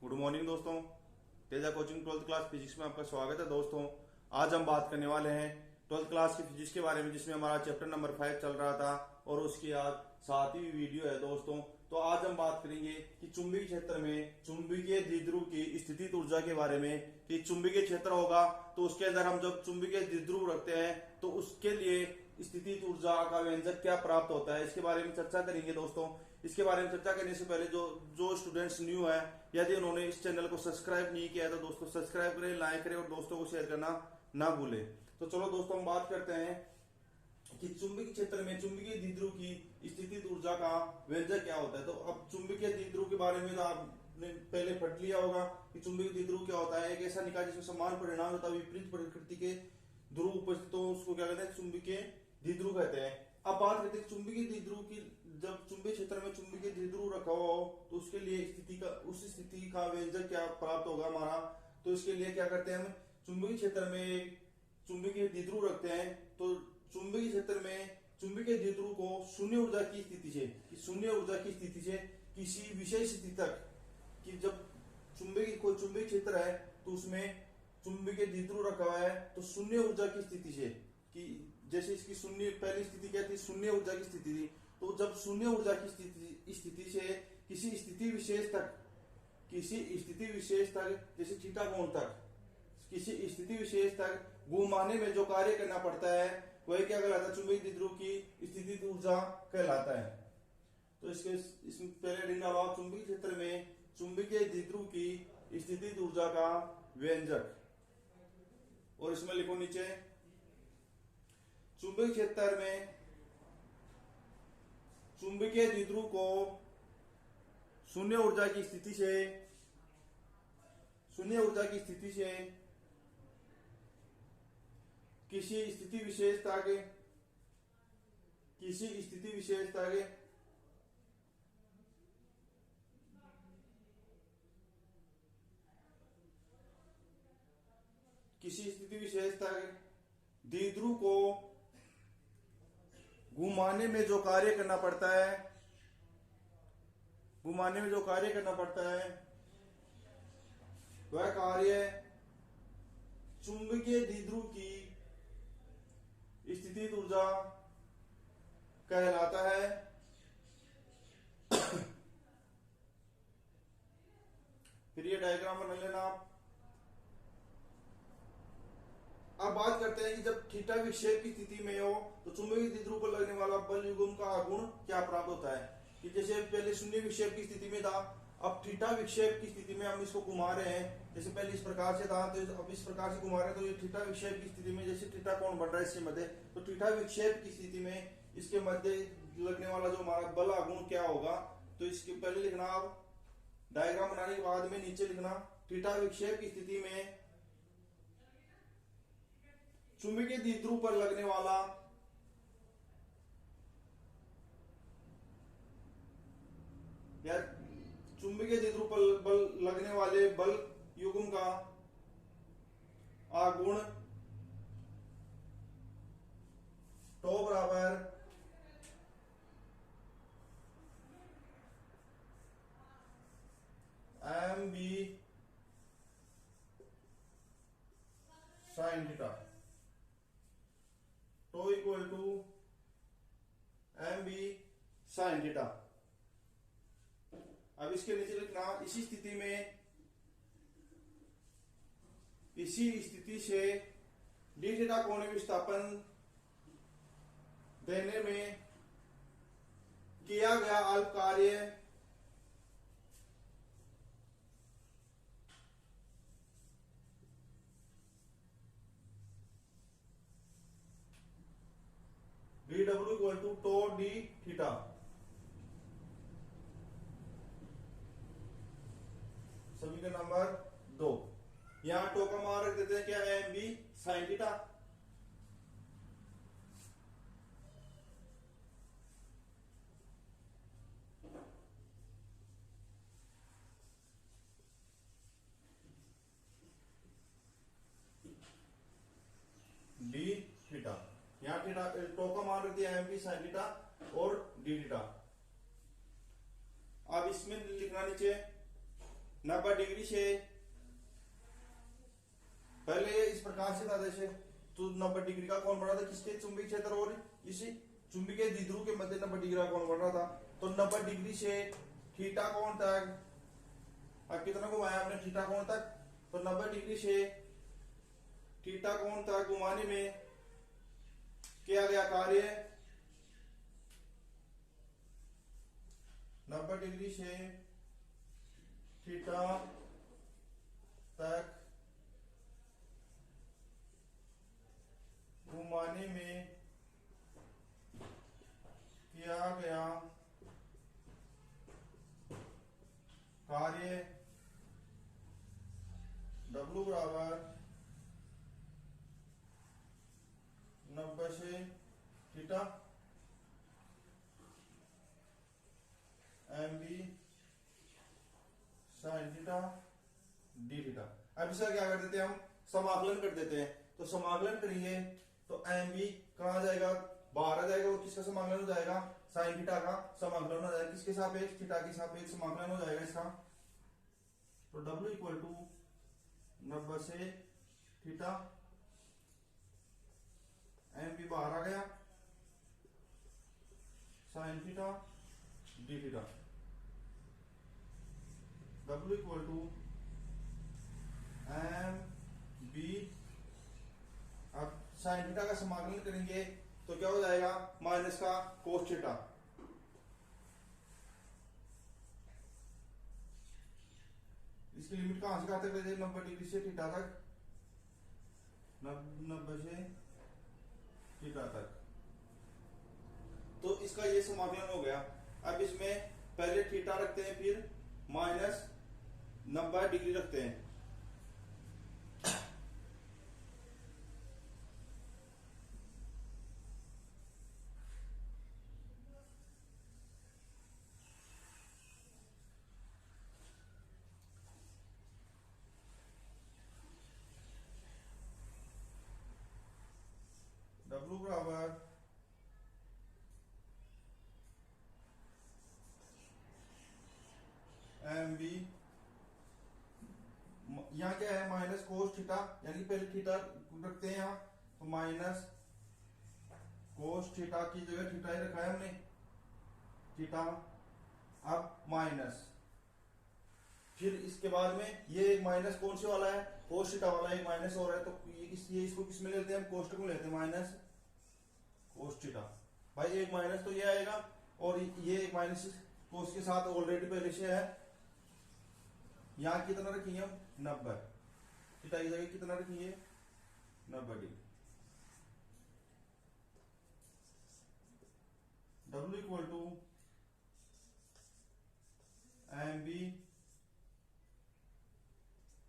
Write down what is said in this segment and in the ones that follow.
Good morning दोस्तों। Teja coaching 12th class physics में आपका स्वागत है दोस्तों। आज हम बात करने वाले हैं 12th क्लास की फिजिक्स के बारे में, जिसमें हमारा चैप्टर नंबर 5 चल रहा था और उसकी आज 7वीं वीडियो है दोस्तों। तो आज हम बात करेंगे कि चुंबकीय क्षेत्र में चुंबकीय द्विध्रुव की स्थितिज ऊर्जा के बारे में। कि चुंबकीय क्षेत्र होगा तो उसके अंदर हम जब चुंबकीय द्विध्रुव रखते हैं तो उसके लिए स्थितिज ऊर्जा का व्यंजक क्या प्राप्त होता है, इसके बारे में चर्चा करेंगे दोस्तों। इसके बारे में चर्चा करने से पहले जो स्टूडेंट्स न्यू है, यदि उन्होंने इस चैनल को सब्सक्राइब नहीं किया है तो दोस्तों सब्सक्राइब करें, लाइक करें और दोस्तों को शेयर करना ना भूलें। तो चलो दोस्तों हम बात करते हैं कि चुंबकीय क्षेत्र में चुंबकीय द्विध्रुव की स्थितिज ऊर्जा का व्यंजक क्या होता है। तो अब चुंबकीय द्विध्रुव के बारे में तो आपने पहले पढ़ लिया होगा कि चुंबकीय द्विध्रुव क्या होता है। एक ऐसा निकाय जिसमें समान परिणाम तथा विपरीत प्रकृति के ध्रुव उपस्थित हो उसको क्या कहते हैं, चुंबकीय द्विध्रुव कहते हैं। अब बात करते हैं चुंबकीय द्विध्रुव की। जब चुंबकीय क्षेत्र में चुंबकीय द्विध्रुव रखा हुआ हो तो उसके लिए उस स्थिति का व्यंजक क्या प्राप्त होगा हमारा। तो इसके लिए क्या करते हैं, हम चुंबकीय क्षेत्र में चुंबकीय द्विध्रुव रखते हैं। तो चुंबकीय क्षेत्र में चुंबकीय द्विध्रुव को शून्य ऊर्जा की स्थिति से किसी विशेष स्थिति तक, कि जब चुंबकीय क्षेत्र है तो उसमें चुंबकीय द्विध्रुव रखा हुआ है तो शून्य ऊर्जा की स्थिति से, कि जैसे इसकी शून्य पहली स्थिति क्या थी, शून्य ऊर्जा की स्थिति थी। तो जब शून्य ऊर्जा की स्थिति से किसी स्थिति विशेष तक जैसे थीटा कोण तक, किसी स्थिति विशेष तक घुमाने में जो कार्य करना पड़ता है वही क्या कहलाता है, चुंबकीय द्विध्रुव की स्थितिज ऊर्जा कहलाता है। तो इसमें पहले लिखना होगा चुंबकीय क्षेत्र में चुंबकीय द्विध्रुव की स्थितिज ऊर्जा का व्यंजक, और इसमें लिखो नीचे चुंबकीय क्षेत्र में चुंबकीय द्विध्रुव को शून्य ऊर्जा की स्थिति से किसी स्थिति विशेष तक द्विध्रुव को घुमाने में जो कार्य करना पड़ता है वह कार्य चुंबकीय द्विध्रुव की स्थितिज ऊर्जा कहलाता है। फिर ये डायग्राम बना लेना आप। अब बात करते हैं कि जब थीटा विक्षेप की स्थिति में हो तो चुंबकीय द्विध्रुव पर लगने वाला बल युग्म का आघूर्ण क्या प्राप्त होता है। कि जैसे पहले शून्य विक्षेप की स्थिति में था, अब थीटा विक्षेप की स्थिति में हम इसको घुमा रहे हैं। जैसे पहले इस प्रकार से था तो अब इस प्रकार से घुमा रहे हैं, तो ये थीटा विक्षेप की स्थिति में जैसे थीटा कोण बढ़ रहा है इसके मध्य, तो थीटा विक्षेप की स्थिति में इसके मध्य लगने वाला जो हमारा बल आघूर्ण क्या होगा। तो इसके पहले लिखना, आप डायग्राम बनाने के बाद में नीचे लिखना थीटा विक्षेप की स्थिति में चुंबकीय द्विध्रुव पर लगने वाला या चुंबकीय द्विध्रुव पर लगने वाले बल युग्म का आघूर्ण टो बराबर M B sine theta, tau equal to M B sine theta. अब इसके नीचे लिखना इसी स्थिति से डी थीटा कोण विस्थापन देने में किया गया अल्प कार्य D W equal to tau D theta. समीकरण नंबर 2। यहां टो का मान रख देते हैं क्या, M B sine theta. D theta, यहाँ थीटा टो का मान रख दिया एम पी साइन थीटा और डी थीटा। अब इसमें लिखना नीचे 90 डिग्री से पहले इस प्रकार से था जैसे, तो 90 डिग्री का कोण बन रहा था किसके चुंबकीय क्षेत्र और इसी चुंबकीय द्विध्रुव के मध्य 90 डिग्री का कोण बन रहा था। तो 90 डिग्री से थीटा कोण तक, अब कितना घुमाया हमने थीटा कोण तक, तो 90 डिग्री से थीटा कोण तक घुमाने में किया गया कार्य 90 डिग्री से थीटा तक घुमाने में किया गया कार्य W बराबर 90 से theta M B sine theta D theta. अब इसका क्या कर देते हैं, हम समाकलन कर देते हैं। तो समाकलन करेंगे तो एम बी कहाँ जाएगा, बाहर आ जाएगा, और किसका समाकलन हो जाएगा, साइन थीटा का समाकलन हो जाएगा, किसके सापेक्ष, थीटा के सापेक्ष समाकलन हो जाएगा इसका। तो W इक्वल टू 90 से थीटा एम बी बाहर आ गया, sine theta D theta. W equal to M B, अब साइन थीटा का समाकलन करेंगे तो क्या हो जाएगा, माइनस का कोस थीटा, इसकी लिमिट कहां से कहां तक ले जाए, 90 डिग्री से थीटा तक, 90 से थीटा तक। तो इसका ये समाकलन हो गया। अब इसमें पहले थीटा रखते हैं, फिर माइनस 90 डिग्री रखते हैं। W बराबर एम बी, यहाँ क्या है, माइनस कोस थीटा, यानी पहले थीटा रखते हैं यहाँ, तो माइनस कोस थीटा की जगह थीटा ही रखा है हमने, थीटा। अब माइनस, फिर इसके बाद में ये एक माइनस कौन से वाला है, कोस थीटा वाला एक माइनस हो रहा है, तो ये इसको किस में लेते हैं, हम कोष्टक में लेते हैं, माइनस कोस थीटा। भाई एक माइनस तो ये आएगा, और ये एक माइनस कोस के साथ ऑलरेडी पहले से है। यहां कितना रखेंगे हम, 90, थीटा की जगह कितना रखेंगे, 90 degree. W equal to M B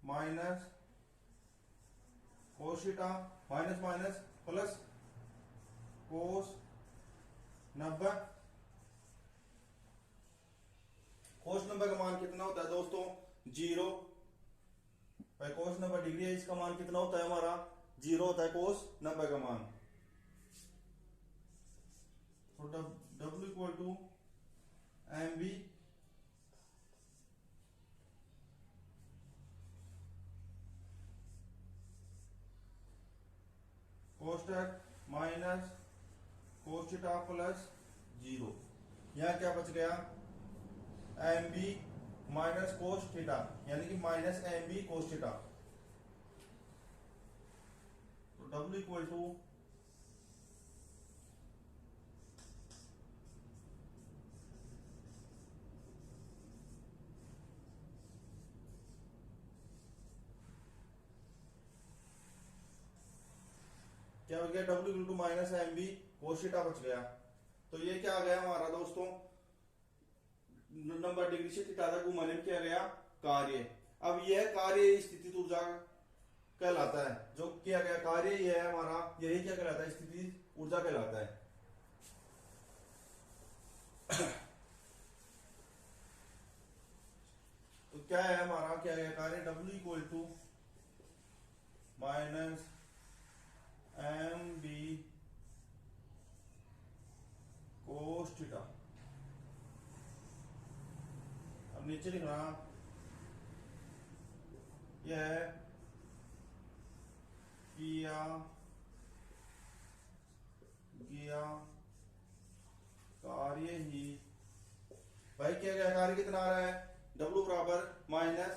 minus cos theta, minus minus plus cos 90। Cos 90 का मान कितना होता है दोस्तों, 0। भाई कोस 90 डिग्री है, इसका मान कितना होता है हमारा, 0 होता है कोस 90 का मान। तो W equal to M B कोष्टक माइनस कोस थीटा प्लस 0। यहां क्या बच गया, M B minus cos theta, यानी कि minus M B cos theta. तो W इक्वल टू क्या हो गया, W equal to minus M B cos theta बच गया। तो ये क्या आ गया हमारा दोस्तों, 90 डिग्री से थीटा तक घुमाने में किया गया कार्य। अब यह कार्य स्थिति ऊर्जा कहलाता है, जो किया गया कार्य यह है हमारा, यही क्या कहलाता है, स्थिति ऊर्जा कहलाता है। तो क्या है हमारा, क्या है कार्य, W equal to minus M B cos theta. अब नीचे लिखना यह किया गया कार्य ही, भाई किया गया कार्य कितना आ रहा है, W बराबर minus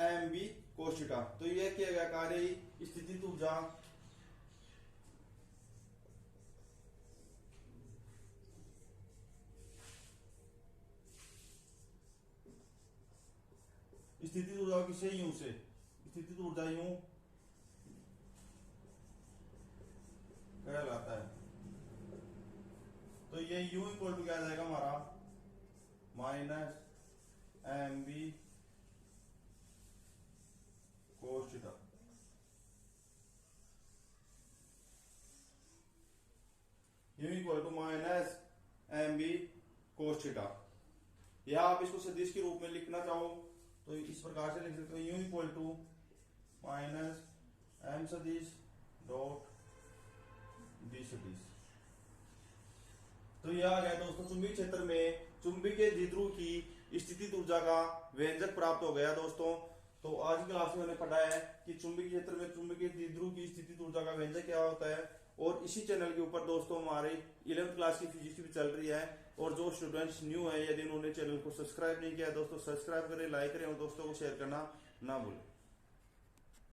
M B cos theta. तो यह किया गया कार्य ही स्थितिज ऊर्जा स्थितिज ऊर्जा किसे यूं से, स्थितिज ऊर्जा यूं कहलाता है। तो ये U इक्वल टू क्या आ जाएगा हमारा minus M B cos theta. U equal to minus M B cos theta. या आप इसको सदिश के रूप में लिखना चाहो तो इस प्रकार से लिख सकते हो, U equal to minus M सदिश डॉट बी सदिश। तो यह आ गया दोस्तों चुंबकीय क्षेत्र में चुंबकीय द्विध्रुव की स्थितिज ऊर्जा का व्यंजक प्राप्त हो गया दोस्तों। तो आज की क्लास में हमने पढ़ा है कि चुंबकीय क्षेत्र में चुंबकीय द्विध्रुव की स्थितिज ऊर्जा का व्यंजक क्या होता है। और इसी चैनल के ऊपर दोस्तों हमारी 11th क्लास की फिजिक्स भी चल रही है। और जो स्टूडेंट्स न्यू है, यदि उन्होंने चैनल को सब्सक्राइब नहीं किया दोस्तों, सब्सक्राइब करें, लाइक करें और दोस्तों को शेयर करना ना भूलें।